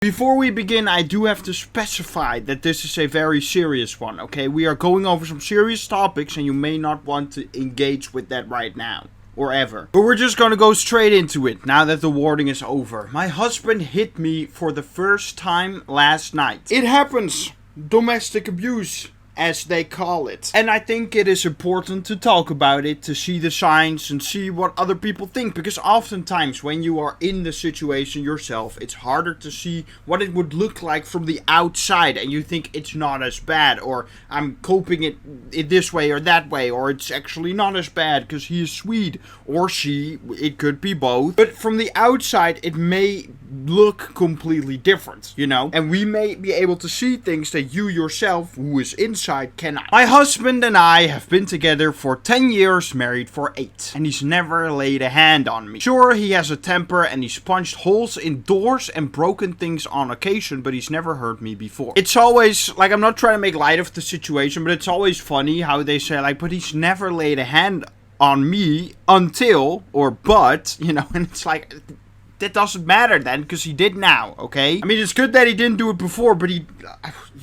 Before we begin, I do have to specify that this is a very serious one, okay? We are going over some serious topics and you may not want to engage with that right now. Or ever. But we're just gonna go straight into it, now that the warning is over. My husband hit me for the first time last night. It happens. Domestic abuse, as they call it. And I think it is important to talk about it, to see the signs and see what other people think. Because oftentimes when you are in the situation yourself, it's harder to see what it would look like from the outside. And you think it's not as bad, or I'm coping it this way or that way, or it's actually not as bad because he is sweet, or she, it could be both. But from the outside, it may look completely different, you know? And we may be able to see things that you yourself, who is inside, cannot. My husband and I have been together for 10 years, married for 8. And he's never laid a hand on me. Sure, he has a temper and he's punched holes in doors and broken things on occasion, but he's never hurt me before. It's always, like, I'm not trying to make light of the situation, but it's always funny how they say, like, but he's never laid a hand on me until, or but, you know, and it's like, that doesn't matter then, because he did now, okay? I mean, it's good that he didn't do it before, but you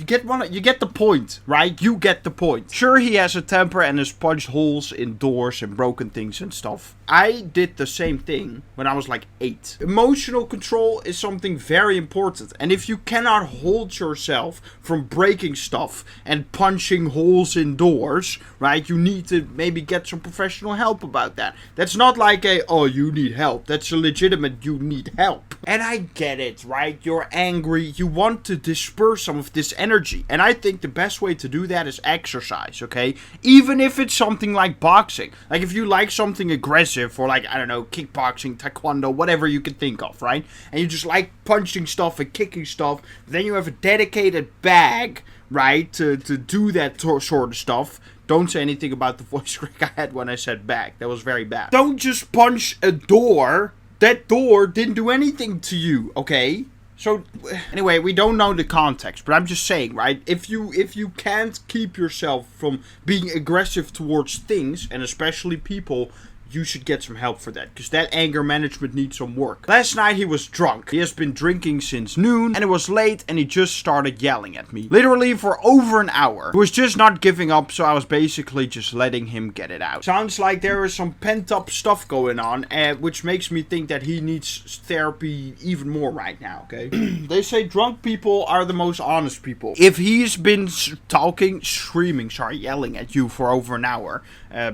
get the point, right? You get the point. Sure, he has a temper and has punched holes in doors and broken things and stuff. I did the same thing when I was like 8. Emotional control is something very important. And if you cannot hold yourself from breaking stuff and punching holes in doors, right? You need to maybe get some professional help about that. That's not like oh, you need help. That's a legitimate, you need help. And I get it, right? You're angry. You want to disperse some of this energy. And I think the best way to do that is exercise, okay? Even if it's something like boxing. Like if you like something aggressive, for like, I don't know, kickboxing, taekwondo, whatever you can think of, right? And you just like punching stuff and kicking stuff. Then you have a dedicated bag, right, to do that sort of stuff. Don't say anything about the voice crack I had when I said bag. That was very bad. Don't just punch a door. That door didn't do anything to you, okay? So, anyway, we don't know the context, but I'm just saying, right? If you can't keep yourself from being aggressive towards things, and especially people, you should get some help for that, because that anger management needs some work. Last night he was drunk. He has been drinking since noon, and it was late, and he just started yelling at me. Literally for over an hour. He was just not giving up, so I was basically just letting him get it out. Sounds like there is some pent-up stuff going on, which makes me think that he needs therapy even more right now, okay? They say drunk people are the most honest people. If he's been yelling at you for over an hour,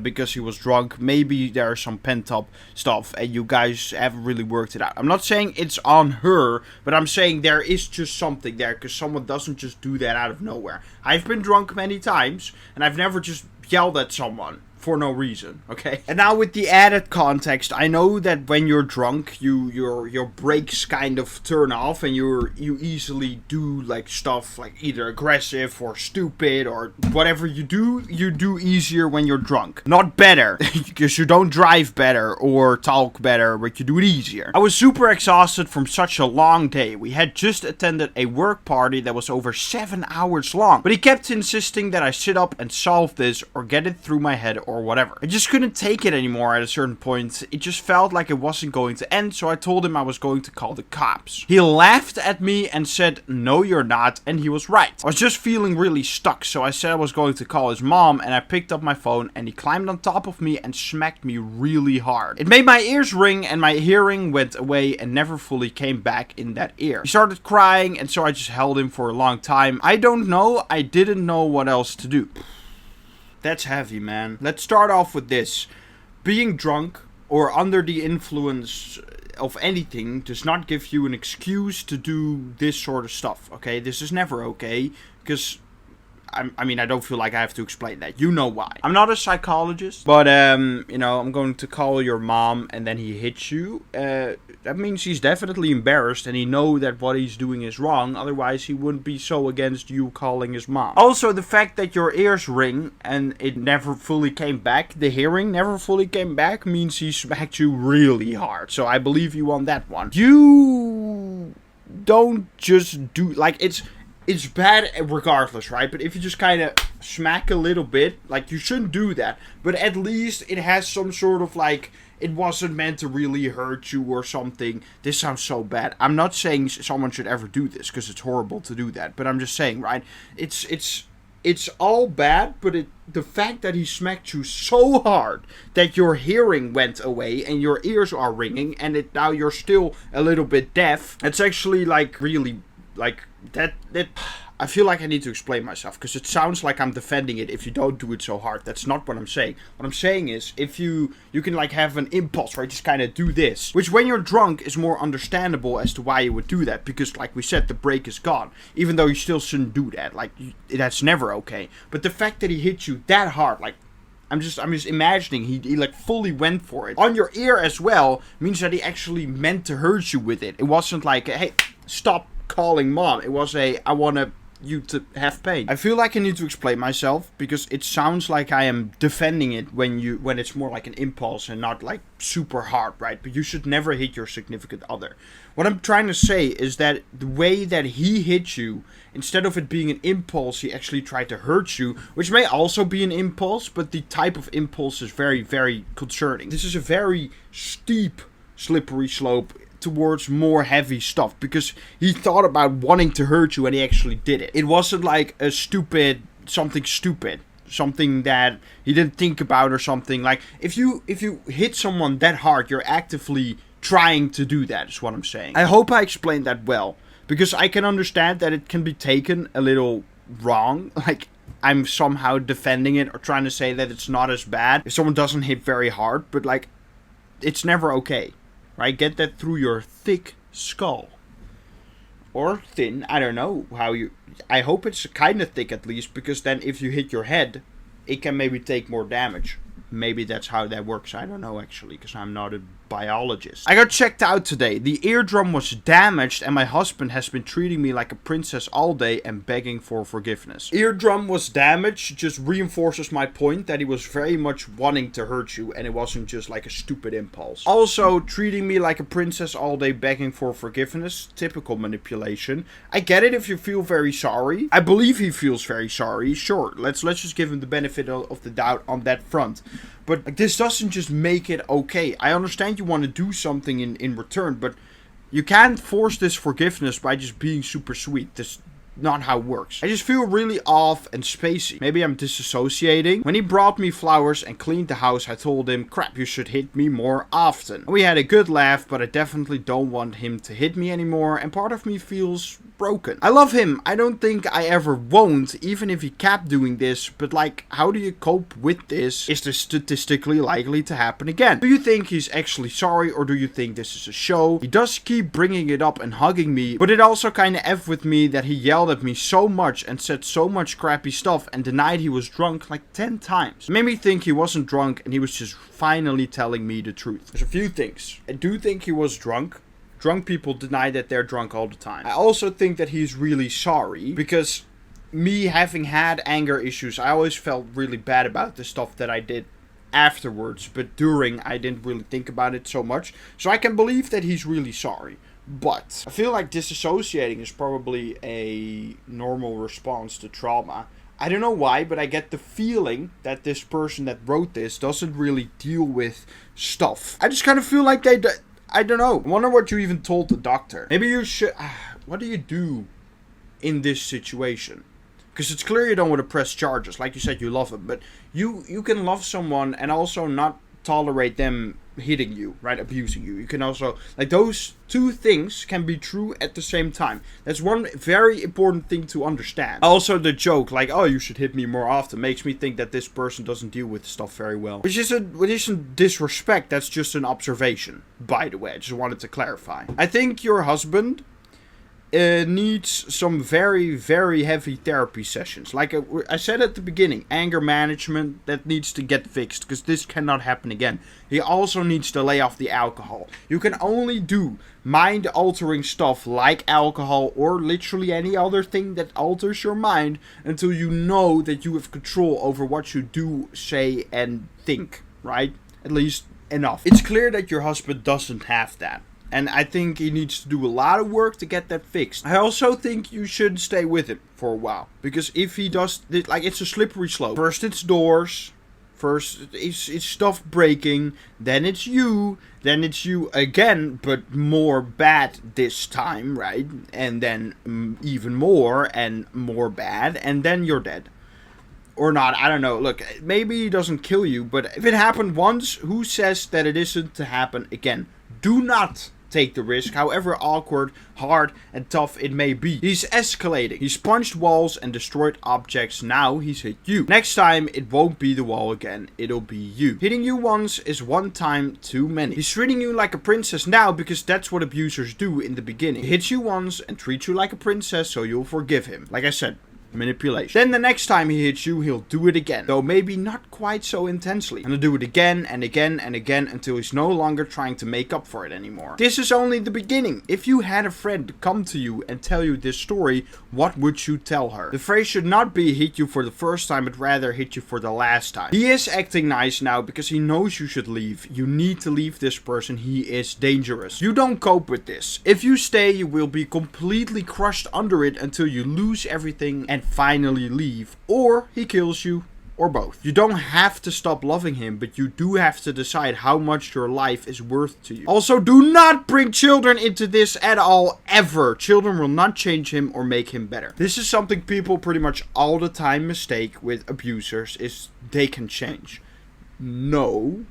because he was drunk, maybe there's some pent-up stuff and you guys haven't really worked it out. I'm not saying it's on her, but I'm saying there is just something there, because someone doesn't just do that out of nowhere. I've been drunk many times and I've never just yelled at someone for no reason, okay? And now with the added context, I know that when you're drunk, your brakes kind of turn off and you easily do like stuff like either aggressive or stupid or whatever you do easier when you're drunk. Not better, because you don't drive better or talk better, but you do it easier. I was super exhausted from such a long day. We had just attended a work party that was over 7 hours long, but he kept insisting that I sit up and solve this or get it through my head or whatever. I just couldn't take it anymore at a certain point. It just felt like it wasn't going to end, so I told him I was going to call the cops. He laughed at me and said, "No, you're not," and he was right. I was just feeling really stuck, so I said I was going to call his mom, and I picked up my phone, and he climbed on top of me and smacked me really hard. It made my ears ring, and my hearing went away and never fully came back in that ear. He started crying, and so I just held him for a long time. I didn't know what else to do. That's heavy, man. Let's start off with this. Being drunk or under the influence of anything does not give you an excuse to do this sort of stuff, okay? This is never okay, because I mean, I don't feel like I have to explain that. You know why. I'm not a psychologist, but, you know, I'm going to call your mom and then he hits you. That means he's definitely embarrassed and he knows that what he's doing is wrong. Otherwise, he wouldn't be so against you calling his mom. Also, the fact that your ears ring and it never fully came back, the hearing never fully came back, means he smacked you really hard. So I believe you on that one. You don't just do, like, it's bad regardless, right? But if you just kind of smack a little bit. Like, you shouldn't do that. But at least it has some sort of like, it wasn't meant to really hurt you or something. This sounds so bad. I'm not saying someone should ever do this, because it's horrible to do that. But I'm just saying, right? It's all bad, but the fact that he smacked you so hard that your hearing went away and your ears are ringing and now you're still a little bit deaf. It's actually like really like that. I feel like I need to explain myself, because it sounds like I'm defending it if you don't do it so hard. That's not what I'm saying. What I'm saying is, if you can like have an impulse, right? Just kind of do this, which when you're drunk is more understandable as to why you would do that, because like we said, the brake is gone. Even though you still shouldn't do that. Like, that's never okay. But the fact that he hit you that hard, like, I'm just imagining he like fully went for it. On your ear as well means that he actually meant to hurt you with it. It wasn't like, hey, stop calling mom. It was I want you to have pain. I feel like I need to explain myself, because it sounds like I am defending it when it's more like an impulse and not like super hard, right? But you should never hit your significant other. What I'm trying to say is that the way that he hit you, instead of it being an impulse, he actually tried to hurt you, which may also be an impulse, but the type of impulse is very, very concerning. This is a very steep, slippery slope towards more heavy stuff, because he thought about wanting to hurt you and he actually did it. It wasn't like something that he didn't think about or something. Like, if you hit someone that hard, you're actively trying to do that, is what I'm saying. I hope I explained that well, because I can understand that it can be taken a little wrong, like I'm somehow defending it or trying to say that it's not as bad if someone doesn't hit very hard, but like, it's never okay. Right, get that through your thick skull. Or thin, I don't know how you... I hope it's kind of thick at least, because then if you hit your head, it can maybe take more damage. Maybe that's how that works, I don't know actually, because I'm not a biologist. I got checked out today. The eardrum was damaged and my husband has been treating me like a princess all day and begging for forgiveness. Eardrum was damaged just reinforces my point that he was very much wanting to hurt you and it wasn't just like a stupid impulse. Also, treating me like a princess all day begging for forgiveness, typical manipulation. I get it if you feel very sorry. I believe he feels very sorry. Sure, let's just give him the benefit of the doubt on that front. But like, this doesn't just make it okay. I understand you want to do something in return, but you can't force this forgiveness by just being super sweet. That's not how it works. I just feel really off and spacey. Maybe I'm disassociating. When he brought me flowers and cleaned the house, I told him, crap, you should hit me more often. We had a good laugh, but I definitely don't want him to hit me anymore, and part of me feels broken. I love him. I don't think I ever won't, even if he kept doing this, but like, how do you cope with this? Is this statistically likely to happen again? Do you think he's actually sorry, or do you think this is a show? He does keep bringing it up and hugging me, but it also kinda F with me that he yelled at me so much and said so much crappy stuff and denied he was drunk like 10 times. It made me think he wasn't drunk and he was just finally telling me the truth. There's a few things. I do think he was drunk. Drunk people deny that they're drunk all the time. I also think that he's really sorry, because me having had anger issues, I always felt really bad about the stuff that I did afterwards, but during I didn't really think about it so much. So I can believe that he's really sorry. But I feel like disassociating is probably a normal response to trauma. I don't know why, but I get the feeling that this person that wrote this doesn't really deal with stuff. I just kind of feel like I don't know. I wonder what you even told the doctor. Maybe you should... what do you do in this situation? Because it's clear you don't want to press charges. Like you said, you love him. But you can love someone and also not tolerate them hitting you, right? Abusing you. You can also... like, those two things can be true at the same time. That's one very important thing to understand. Also, the joke, like, oh, you should hit me more often, makes me think that this person doesn't deal with stuff very well. Which isn't disrespect, that's just an observation, by the way. I just wanted to clarify. I think your husband needs some very, very heavy therapy sessions. Like I said at the beginning, anger management, that needs to get fixed, because this cannot happen again. He also needs to lay off the alcohol. You can only do mind-altering stuff like alcohol or literally any other thing that alters your mind until you know that you have control over what you do, say, and think, right? At least enough. It's clear that your husband doesn't have that. And I think he needs to do a lot of work to get that fixed. I also think you should stay with him for a while. Because if he does, like, it's a slippery slope. First it's doors. First it's stuff breaking. Then it's you again, but more bad this time, right? And then even more and more bad. And then you're dead. Or not, I don't know. Look, maybe he doesn't kill you. But if it happened once, who says that it isn't to happen again? Do not take the risk, however awkward, hard, and tough it may be. He's escalating. He's punched walls and destroyed objects. Now he's hit you. Next time, it won't be the wall again. It'll be you. Hitting you once is one time too many. He's treating you like a princess now because that's what abusers do in the beginning. He hits you once and treats you like a princess so you'll forgive him. Like I said, manipulation. Then the next time he hits you, he'll do it again. Though maybe not quite so intensely. And he'll do it again and again and again until he's no longer trying to make up for it anymore. This is only the beginning. If you had a friend come to you and tell you this story, what would you tell her? The phrase should not be hit you for the first time, but rather hit you for the last time. He is acting nice now because he knows you should leave. You need to leave this person. He is dangerous. You don't cope with this. If you stay, you will be completely crushed under it until you lose everything and finally leave, or he kills you, or both. You don't have to stop loving him, but you do have to decide how much your life is worth to you. Also, do not bring children into this at all, ever. Children will not change him or make him better. This is something people pretty much all the time mistake with abusers, is they can change. No,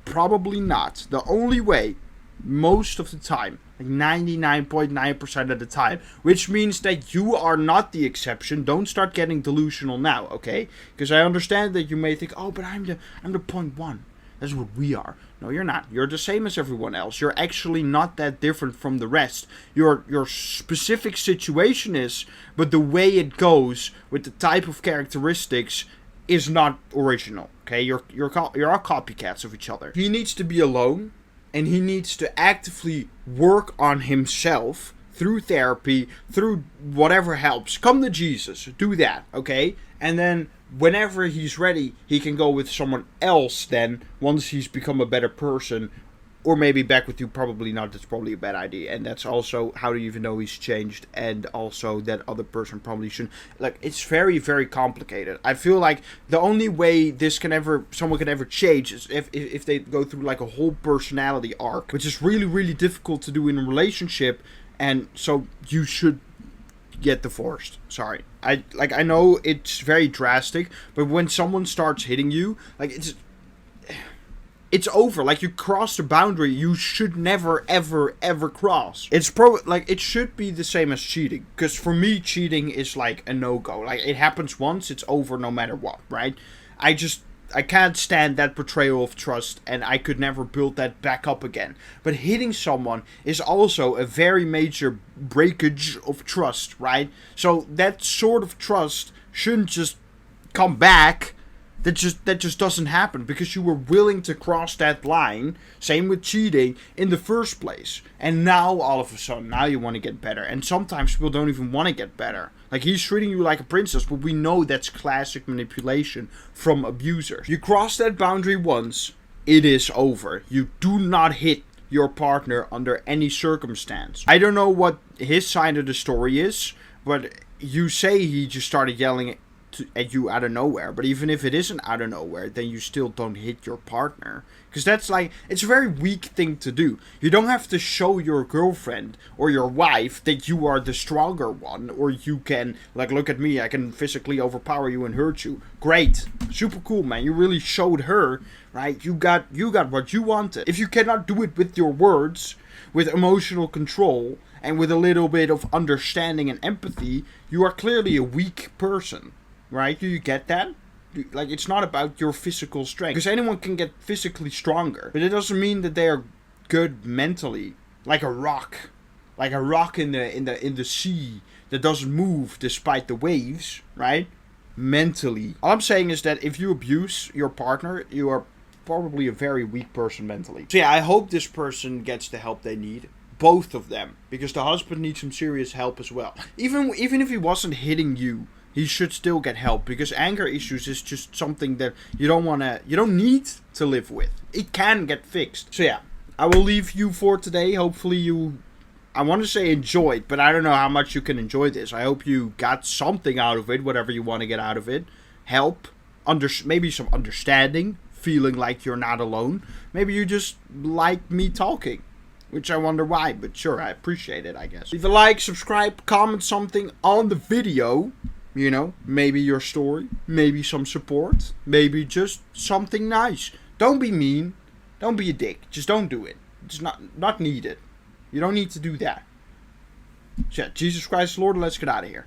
probably not. The only way, most of the time, 99.9% of the time, which means that you are not the exception. Don't start getting delusional now, okay? Because I understand that you may think, oh, but I'm the 0.1. That's what we are. No, you're not. You're the same as everyone else. You're actually not that different from the rest. Your specific situation is, but the way it goes with the type of characteristics is not original, okay? You're all copycats of each other. He needs to be alone. And he needs to actively work on himself through therapy, through whatever helps. Come to Jesus. Do that, okay? And then whenever he's ready, he can go with someone else then, once he's become a better person. Or maybe back with you, probably not. That's probably a bad idea. And that's also, how do you even know he's changed? And also, that other person probably shouldn't. Like, it's very, very complicated. I feel like the only way someone can ever change is if they go through like a whole personality arc. Which is really, really difficult to do in a relationship. And so, you should get divorced. Sorry. I know it's very drastic. But when someone starts hitting you, like, it's over. Like, you crossed the boundary you should never, ever, ever cross. It should be the same as cheating. Because for me, cheating is like a no-go. Like, it happens once, it's over no matter what, right? I can't stand that betrayal of trust, and I could never build that back up again. But hitting someone is also a very major breakage of trust, right? So that sort of trust shouldn't just come back. That just doesn't happen because you were willing to cross that line, same with cheating, in the first place. And now, all of a sudden, now you want to get better. And sometimes people don't even want to get better. Like, he's treating you like a princess, but we know that's classic manipulation from abusers. You cross that boundary once, it is over. You do not hit your partner under any circumstance. I don't know what his side of the story is, but you say he just started yelling at you out of nowhere. But even if it isn't out of nowhere, then you still don't hit your partner. Because that's like, it's a very weak thing to do. You don't have to show your girlfriend or your wife that you are the stronger one. Or you can, like, look at me, I can physically overpower you and hurt you. Great. Super cool, man. You really showed her, right? You got what you wanted. If you cannot do it with your words, with emotional control, and with a little bit of understanding and empathy, you are clearly a weak person. Right? Do you get that? Like, it's not about your physical strength. Because anyone can get physically stronger. But it doesn't mean that they are good mentally. Like a rock. Like a rock in the sea that doesn't move despite the waves. Right? Mentally. All I'm saying is that if you abuse your partner, you are probably a very weak person mentally. So yeah, I hope this person gets the help they need. Both of them. Because the husband needs some serious help as well. Even if he wasn't hitting you, he should still get help, because anger issues is just something that you don't need to live with. It can get fixed. So yeah, I will leave you for today. Hopefully you, I want to say enjoyed, but I don't know how much you can enjoy this. I hope you got something out of it, whatever you want to get out of it. Help, maybe some understanding, feeling like you're not alone. Maybe you just like me talking, which I wonder why, but sure, I appreciate it, I guess. Leave a like, subscribe, comment something on the video. You know, maybe your story, maybe some support, maybe just something nice. Don't be mean. Don't be a dick. Just don't do it. It's not needed. You don't need to do that. So yeah, Jesus Christ Lord, let's get out of here.